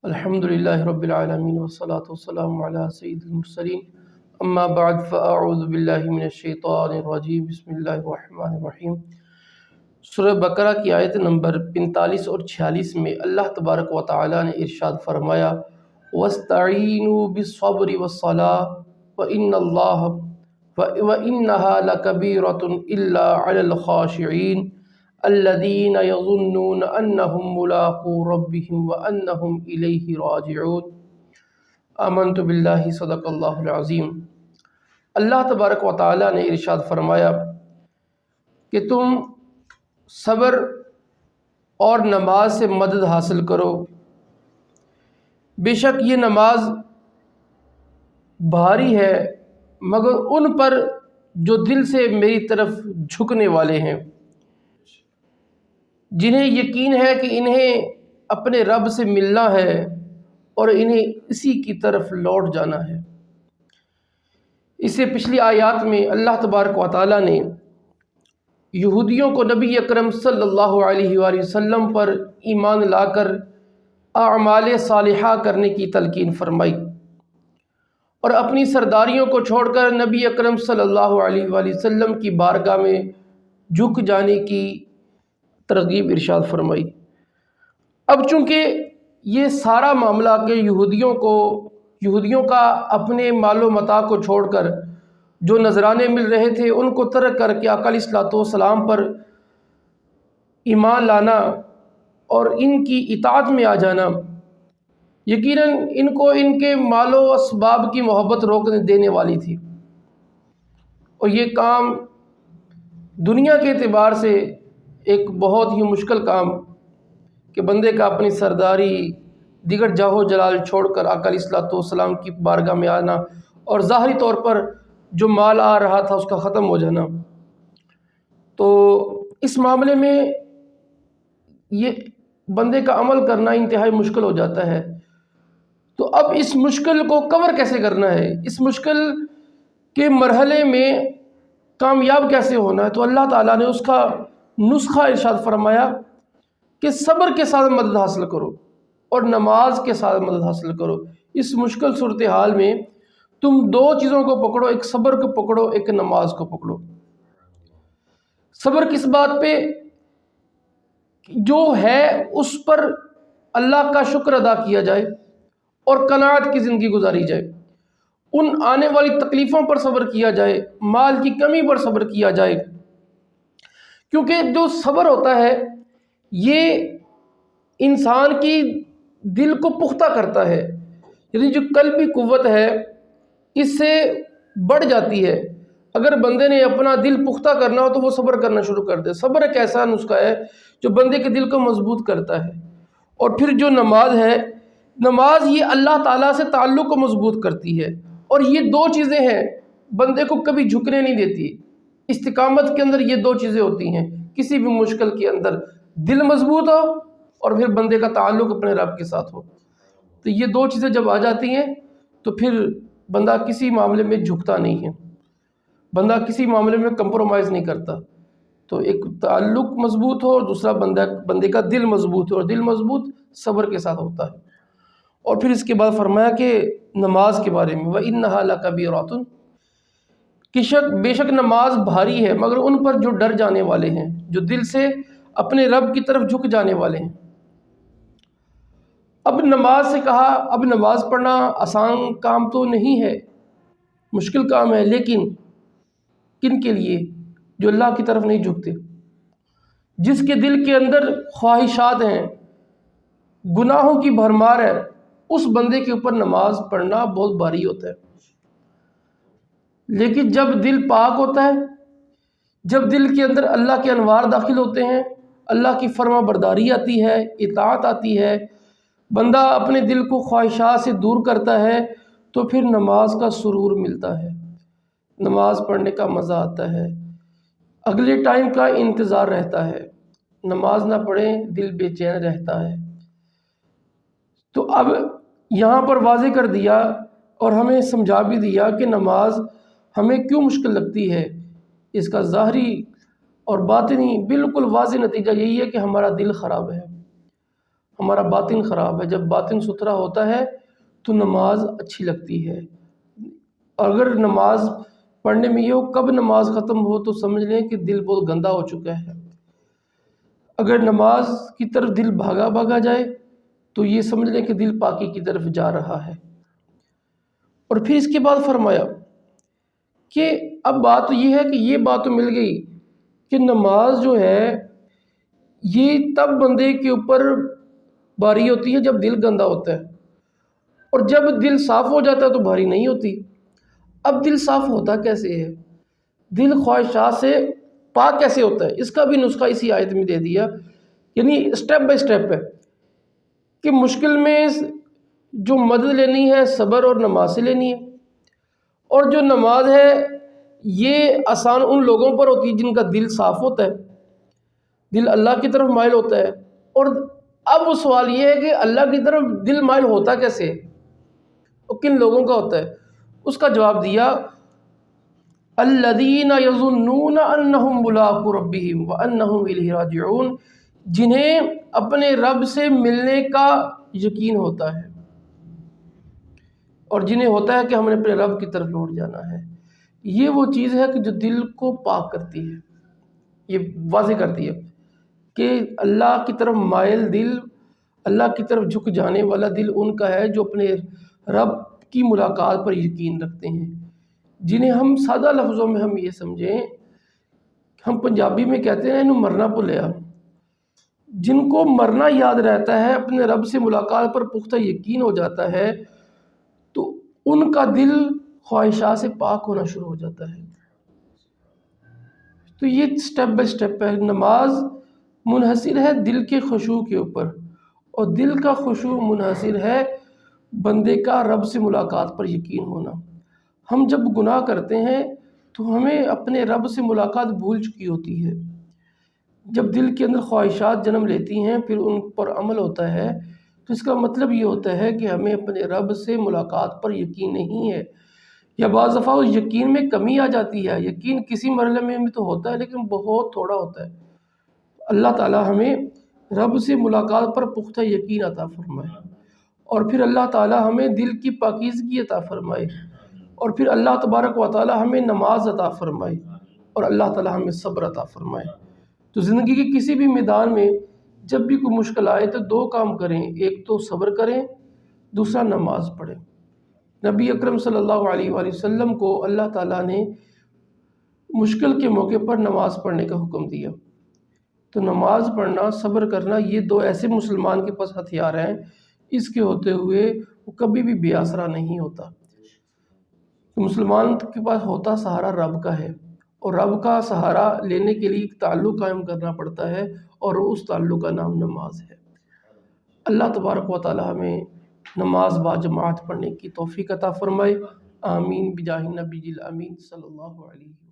الحمدللہ رب العالمین والصلاة والسلام علی سید المرسلین اما بعد فاعوذ باللہ من الشیطان الرجیم بسم اللہ الرحمن الرحیم۔ سورہ بقرہ کی آیت نمبر 45 اور 46 میں اللہ تبارک و تعالی نے ارشاد فرمایا وَاسْتَعِینُوا بِالصَّبْرِ وَالصَّلَاةِ وَإِنَّهَا لَكَبِيرَةٌ إِلَّا عَلَى الْخَاشِعِينَ الذين يظنون أنهم ملاقو ربهم وأنهم إليه راجعون آمنت باللہ صدق اللہ العظیم۔ اللہ تبارک و تعالی نے ارشاد فرمایا کہ تم صبر اور نماز سے مدد حاصل کرو، بے شک یہ نماز بھاری ہے مگر ان پر جو دل سے میری طرف جھکنے والے ہیں، جنہیں یقین ہے کہ انہیں اپنے رب سے ملنا ہے اور انہیں اسی کی طرف لوٹ جانا ہے۔ اس سے پچھلی آیات میں اللہ تبارک و تعالی نے یہودیوں کو نبی اکرم صلی اللہ علیہ وآلہ وسلم پر ایمان لا کر اعمال صالحہ کرنے کی تلقین فرمائی اور اپنی سرداریوں کو چھوڑ کر نبی اکرم صلی اللہ علیہ وآلہ وسلم کی بارگاہ میں جھک جانے کی ترغیب ارشاد فرمائی۔ اب چونکہ یہ سارا معاملہ کہ یہودیوں کا اپنے مال و متاع کو چھوڑ کر جو نذرانے مل رہے تھے ان کو ترک کر کے آقا علیہ الصلوۃ والسلام پر ایمان لانا اور ان کی اطاعت میں آ جانا، یقیناً ان کو ان کے مال و اسباب کی محبت روک دینے والی تھی، اور یہ کام دنیا کے اعتبار سے ایک بہت ہی مشکل کام کہ بندے کا اپنی سرداری دیگر جاہ و جلال چھوڑ کر آقا علیہ الصلوۃ والسلام کی بارگاہ میں آنا اور ظاہری طور پر جو مال آ رہا تھا اس کا ختم ہو جانا۔ تو اس معاملے میں یہ بندے کا عمل کرنا انتہائی مشکل ہو جاتا ہے۔ تو اب اس مشکل کو کور کیسے کرنا ہے، اس مشکل کے مرحلے میں کامیاب کیسے ہونا ہے، تو اللہ تعالیٰ نے اس کا نسخہ ارشاد فرمایا کہ صبر کے ساتھ مدد حاصل کرو اور نماز کے ساتھ مدد حاصل کرو۔ اس مشکل صورتحال میں تم دو چیزوں کو پکڑو، ایک صبر کو پکڑو، ایک نماز کو پکڑو۔ صبر کس بات پہ؟ جو ہے اس پر اللہ کا شکر ادا کیا جائے اور قناعت کی زندگی گزاری جائے، ان آنے والی تکلیفوں پر صبر کیا جائے، مال کی کمی پر صبر کیا جائے، کیونکہ جو صبر ہوتا ہے یہ انسان کی دل کو پختہ کرتا ہے، یعنی جو قلبی قوت ہے اس سے بڑھ جاتی ہے۔ اگر بندے نے اپنا دل پختہ کرنا ہو تو وہ صبر کرنا شروع کر دے۔ صبر ایک ایسا نسخہ ہے جو بندے کے دل کو مضبوط کرتا ہے۔ اور پھر جو نماز ہے، نماز یہ اللہ تعالیٰ سے تعلق کو مضبوط کرتی ہے، اور یہ دو چیزیں ہیں بندے کو کبھی جھکنے نہیں دیتی۔ استقامت کے اندر یہ دو چیزیں ہوتی ہیں، کسی بھی مشکل کے اندر دل مضبوط ہو اور پھر بندے کا تعلق اپنے رب کے ساتھ ہو۔ تو یہ دو چیزیں جب آ جاتی ہیں تو پھر بندہ کسی معاملے میں جھکتا نہیں ہے، بندہ کسی معاملے میں کمپرومائز نہیں کرتا۔ تو ایک تعلق مضبوط ہو اور دوسرا بندے کا دل مضبوط ہو، اور دل مضبوط صبر کے ساتھ ہوتا ہے۔ اور پھر اس کے بعد فرمایا کہ نماز کے بارے میں وَإِنَّهَا لَكَبِيرَةٌ، بے شک نماز بھاری ہے مگر ان پر جو ڈر جانے والے ہیں، جو دل سے اپنے رب کی طرف جھک جانے والے ہیں۔ اب نماز سے کہا، اب نماز پڑھنا آسان کام تو نہیں ہے، مشکل کام ہے، لیکن کن کے لیے؟ جو اللہ کی طرف نہیں جھکتے، جس کے دل کے اندر خواہشات ہیں، گناہوں کی بھرمار ہے، اس بندے کے اوپر نماز پڑھنا بہت بھاری ہوتا ہے۔ لیکن جب دل پاک ہوتا ہے، جب دل کے اندر اللہ کے انوار داخل ہوتے ہیں، اللہ کی فرما برداری آتی ہے، اطاعت آتی ہے، بندہ اپنے دل کو خواہشات سے دور کرتا ہے، تو پھر نماز کا سرور ملتا ہے، نماز پڑھنے کا مزہ آتا ہے، اگلے ٹائم کا انتظار رہتا ہے۔ نماز نہ پڑھیں دل بے چین رہتا ہے۔ تو اب یہاں پر واضح کر دیا اور ہمیں سمجھا بھی دیا کہ نماز ہمیں کیوں مشکل لگتی ہے۔ اس کا ظاہری اور باطنی بالکل واضح نتیجہ یہی ہے کہ ہمارا دل خراب ہے، ہمارا باطن خراب ہے۔ جب باطن ستھرا ہوتا ہے تو نماز اچھی لگتی ہے۔ اگر نماز پڑھنے میں یہ ہو کب نماز ختم ہو تو سمجھ لیں کہ دل بہت گندا ہو چکا ہے۔ اگر نماز کی طرف دل بھاگا بھاگا جائے تو یہ سمجھ لیں کہ دل پاکی کی طرف جا رہا ہے۔ اور پھر اس کے بعد فرمایا کہ اب بات یہ ہے کہ یہ بات تو مل گئی کہ نماز جو ہے یہ تب بندے کے اوپر بھاری ہوتی ہے جب دل گندا ہوتا ہے، اور جب دل صاف ہو جاتا ہے تو بھاری نہیں ہوتی۔ اب دل صاف ہوتا کیسے ہے؟ دل خواہشات سے پاک کیسے ہوتا ہے؟ اس کا بھی نسخہ اسی آیت میں دے دیا، یعنی اسٹیپ بائی اسٹیپ ہے کہ مشکل میں جو مدد لینی ہے صبر اور نماز سے لینی ہے، اور جو نماز ہے یہ آسان ان لوگوں پر ہوتی ہے جن کا دل صاف ہوتا ہے، دل اللہ کی طرف مائل ہوتا ہے۔ اور اب وہ سوال یہ ہے کہ اللہ کی طرف دل مائل ہوتا کیسے ہے اور کن لوگوں کا ہوتا ہے؟ اس کا جواب دیا الذین یظنون انہم ملاقو ربہم وانہم الیہ راجعون، جنہیں اپنے رب سے ملنے کا یقین ہوتا ہے اور جنہیں ہوتا ہے کہ ہم نے اپنے رب کی طرف لوٹ جانا ہے۔ یہ وہ چیز ہے کہ جو دل کو پاک کرتی ہے، یہ واضح کرتی ہے کہ اللہ کی طرف مائل دل، اللہ کی طرف جھک جانے والا دل ان کا ہے جو اپنے رب کی ملاقات پر یقین رکھتے ہیں، جنہیں ہم سادہ لفظوں میں ہم یہ سمجھیں، ہم پنجابی میں کہتے ہیں انہوں مرنا بھلیا، جن کو مرنا یاد رہتا ہے، اپنے رب سے ملاقات پر پختہ یقین ہو جاتا ہے، تو ان کا دل خواہشات سے پاک ہونا شروع ہو جاتا ہے۔ تو یہ سٹیپ بائی سٹیپ ہے۔ نماز منحصر ہے دل کے خشوع کے اوپر، اور دل کا خشوع منحصر ہے بندے کا رب سے ملاقات پر یقین ہونا۔ ہم جب گناہ کرتے ہیں تو ہمیں اپنے رب سے ملاقات بھول چکی ہوتی ہے۔ جب دل کے اندر خواہشات جنم لیتی ہیں پھر ان پر عمل ہوتا ہے تو اس کا مطلب یہ ہوتا ہے کہ ہمیں اپنے رب سے ملاقات پر یقین نہیں ہے، یا بعض دفعہ اس یقین میں کمی آ جاتی ہے۔ یقین کسی مرحلے میں تو ہوتا ہے لیکن بہت تھوڑا ہوتا ہے۔ اللہ تعالی ہمیں رب سے ملاقات پر پختہ یقین عطا فرمائے، اور پھر اللہ تعالی ہمیں دل کی پاکیزگی عطا فرمائے، اور پھر اللہ تبارک و تعالی ہمیں نماز عطا فرمائے، اور اللہ تعالی ہمیں صبر عطا فرمائے۔ تو زندگی کے کسی بھی میدان میں جب بھی کوئی مشکل آئے تو دو کام کریں، ایک تو صبر کریں، دوسرا نماز پڑھیں۔ نبی اکرم صلی اللہ علیہ وآلہ وسلم کو اللہ تعالیٰ نے مشکل کے موقع پر نماز پڑھنے کا حکم دیا۔ تو نماز پڑھنا، صبر کرنا، یہ دو ایسے مسلمان کے پاس ہتھیار ہیں، اس کے ہوتے ہوئے وہ کبھی بھی بے آسرا نہیں ہوتا۔ مسلمان کے پاس ہوتا سہارا رب کا ہے، اور رب کا سہارا لینے کے لیے ایک تعلق قائم کرنا پڑتا ہے، اور اس تعلق کا نام نماز ہے۔ اللہ تبارک و تعالی ہمیں نماز با جماعت پڑھنے کی توفیق عطا فرمائے، آمین بجاہ النبی الامین صلی اللہ علیہ وسلم۔